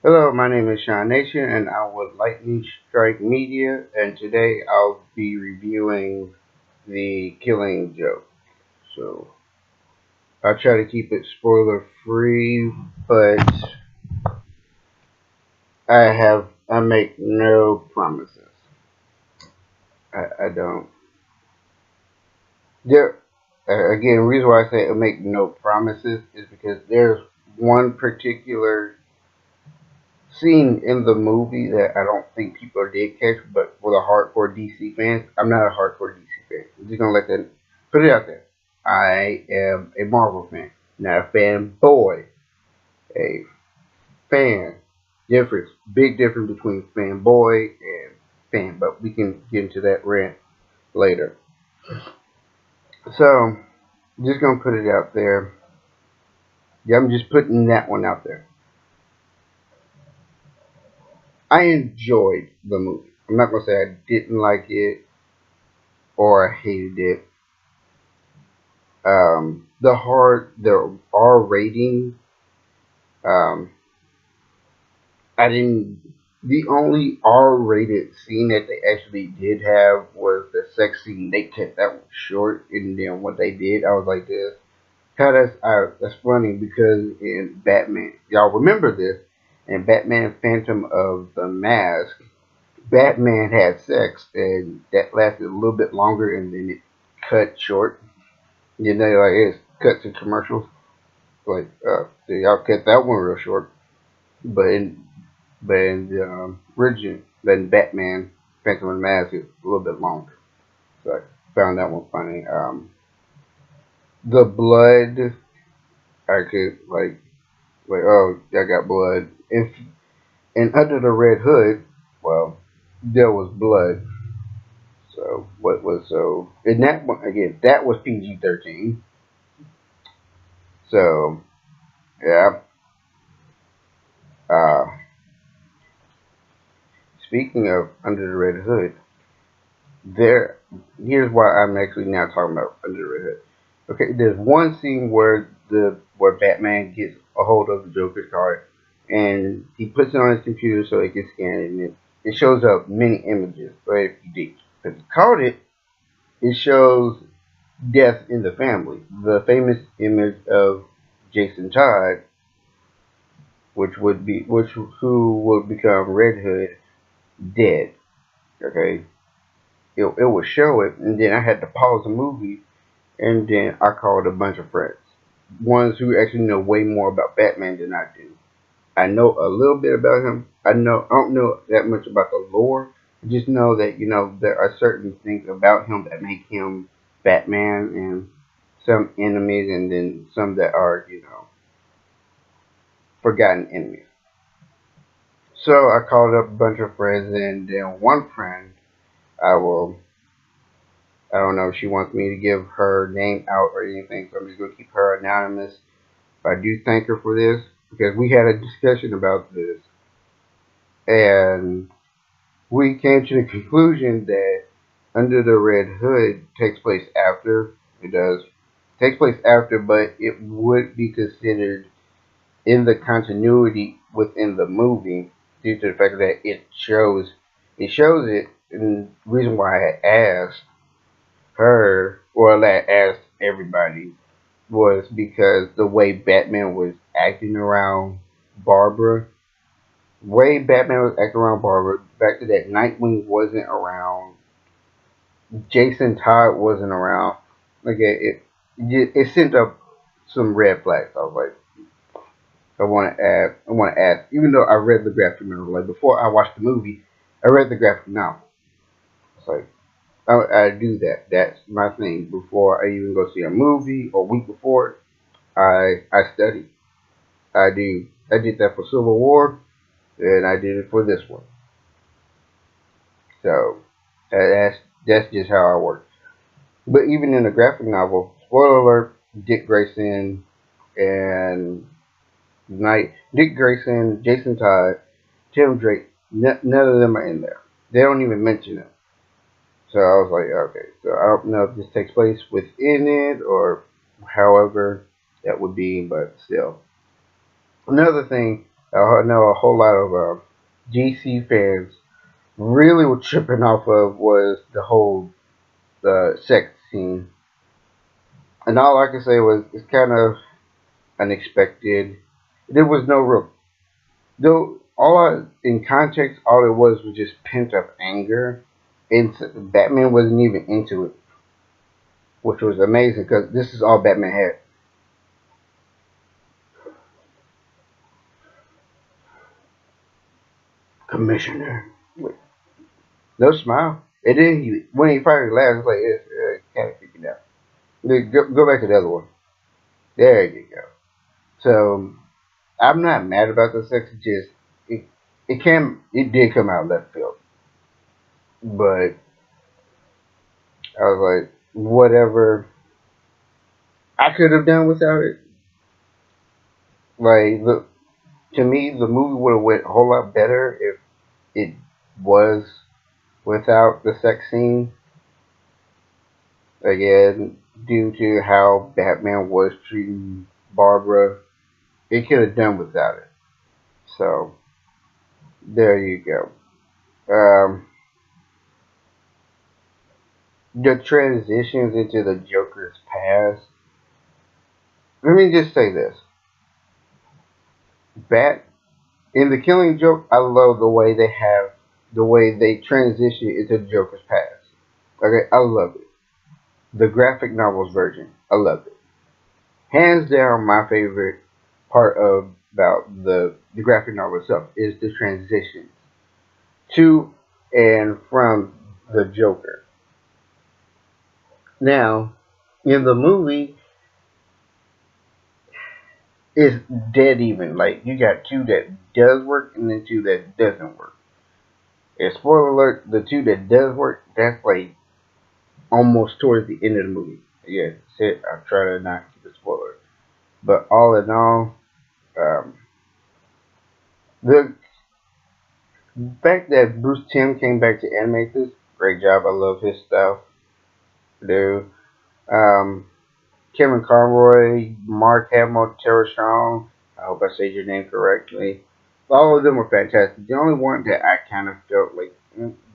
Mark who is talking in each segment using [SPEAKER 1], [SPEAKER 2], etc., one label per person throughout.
[SPEAKER 1] Hello, my name is Sean Nation, and I'm with Lightning Strike Media, and today I'll be reviewing The Killing Joke. So, I'll try to keep it spoiler free, but I make no promises. I don't. There, again, the reason why I say I make no promises is because there's one particular scene in the movie that I don't think people did catch, but for the hardcore DC fans, I'm not a hardcore DC fan. I'm just gonna put it out there. I am a Marvel fan, not a fanboy. A fan. Difference, big difference between fanboy and fan, but we can get into that rant later. So, just gonna put it out there. Yeah, I'm just putting that one out there. I enjoyed the movie. I'm not gonna say I didn't like it or I hated it. The R rating. Um, I didn't. The only R rated scene that they actually did have was the sex scene. They kept that one short, and then what they did, I was like, "This, how that's funny," because in Batman, y'all remember this, in Batman Phantom of the Mask, Batman had sex, and that lasted a little bit longer, and then it cut short. You know, like it's cut to commercials. Like, so y'all cut that one real short. But in the original, then Batman Phantom of the Mask is a little bit longer. So I found that one funny. The blood, I could oh, I got blood. And under the red hood, well, there was blood. So what was so? And that one again, that was PG-13. So yeah. Uh, Speaking of under the red hood, there. Here's why I'm actually now talking about under the red hood. Okay, there's one scene where Batman gets a hold of the Joker's card and he puts it on his computer so he can scan it, and it shows up many images. But if you caught it, it shows death in the family. The famous image of Jason Todd, which who would become Red Hood, dead. Okay, it would show it, and then I had to pause the movie, and then I called a bunch of friends, ones who actually know way more about Batman than I do. I know a little bit about him. I don't know that much about the lore. I just know that there are certain things about him that make him Batman, and some enemies, and then some that are forgotten enemies. So I called up a bunch of friends, and then one friend, I will I don't know if she wants me to give her name out or anything, so I'm just gonna keep her anonymous. But I do thank her for this because we had a discussion about this, and we came to the conclusion that Under the Red Hood takes place after it does takes place after, but it would be considered in the continuity within the movie due to the fact that it shows it, and the reason why I asked her, or I asked everybody, was because the way Batman was acting around Barbara, way Batman was acting around Barbara, the fact that Nightwing wasn't around, Jason Todd wasn't around, like it sent up some red flags. I was like, I want to ask, even though I read the graphic novel, like before I watched the movie, I read the graphic novel. It's like I do that. That's my thing. Before I even go see a movie or a week before, I study. I do. I did that for Civil War, and I did it for this one. So that's just how I work. But even in the graphic novel, spoiler alert: Dick Grayson and Dick Grayson, Jason Todd, Tim Drake, none of them are in there. They don't even mention them. So I was like, okay. So I don't know if this takes place within it or however that would be, but still. Another thing I know a whole lot of DC fans really were tripping off of was the whole sex scene. And all I can say was it's kind of unexpected. There was no real, though. In context, all it was just pent up anger, and Batman wasn't even into it, which was amazing because this is all Batman had. Commissioner, wait, no smile. And then when he finally laughs, it's like it's kind of freaking out. Go back to the other one. There you go. So I'm not mad about the sex. Just it, it did come out left field, but I was like, whatever. I could have done without it. Like, to me, the movie would have went a whole lot better if it was without the sex scene. Again, due to how Batman was treating Barbara, it could have done without it. So there you go. The transitions into the Joker's past. Let me just say this: Bat in the Killing Joke. I love the way they transition into the Joker's past. Okay, I love it. The graphic novels version, I love it. Hands down, my favorite part of about the graphic novel itself is the transition to and from the Joker. Now, in the movie, it's dead even. Like you got two that does work and then two that doesn't work. And spoiler alert, the two that does work, that's like almost towards the end of the movie. Yeah, that's it. I try to not keep it spoiler. But all in all, um, the fact that Bruce Timm came back to animate this, great job. I love his stuff. Dude. Um, Kevin Conroy, Mark Hamill, Tara Strong. I hope I said your name correctly. All of them were fantastic. The only one that I kind of felt like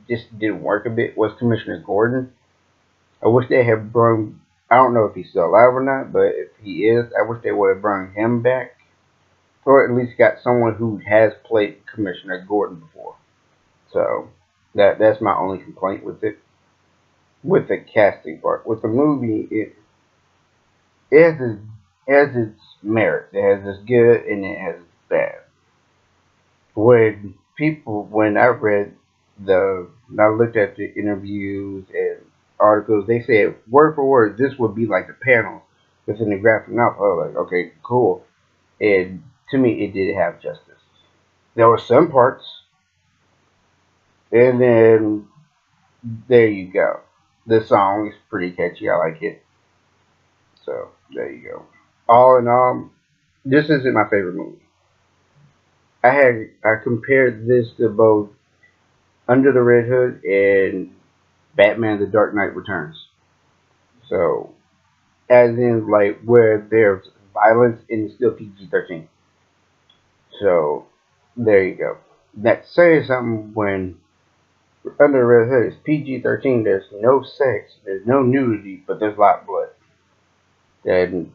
[SPEAKER 1] just didn't work a bit was Commissioner Gordon. I wish they had brought. I don't know if he's still alive or not, but if he is, I wish they would have brought him back, or at least got someone who has played Commissioner Gordon before. So that's my only complaint with it. With the casting part, with the movie, it has its merits. It has its good and it has its bad. When I read when I looked at the interviews and articles, they said word for word this would be like the panels within the graphic novel. I was like, okay, cool. And to me, it did have justice. There were some parts, and then there you go. The song is pretty catchy. I like it. So there you go. All in all, this isn't my favorite movie. I compared this to both Under the Red Hood and Batman: The Dark Knight Returns. So as in like where there's violence and it's still PG-13. So there you go. That's saying something when Under the Red Hood is PG-13. There's no sex, there's no nudity, but there's a lot of blood. And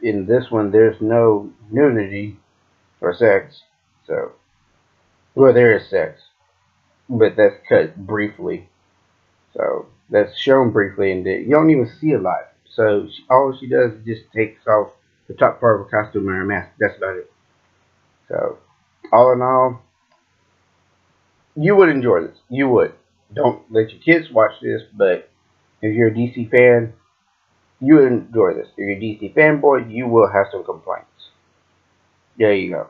[SPEAKER 1] in this one, there's no nudity or sex. So, well, there is sex, but that's cut briefly. So that's shown briefly, and you don't even see a lot. So all she does is just takes off the top part of her costume and her mask. That's about it. So all in all, you would enjoy this. You would. Don't let your kids watch this, but if you're a DC fan, you would enjoy this. If you're a DC fanboy, you will have some complaints. There you go.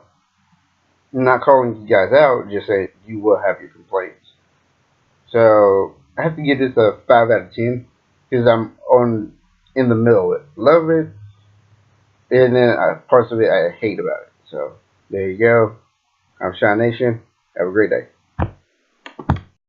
[SPEAKER 1] I'm not calling you guys out, just saying you will have your complaints. So I have to give this a 5 out of 10 because I'm on in the middle of it. Love it, and then parts of it I hate about it. So there you go. I'm Sean Nation. Have a great day.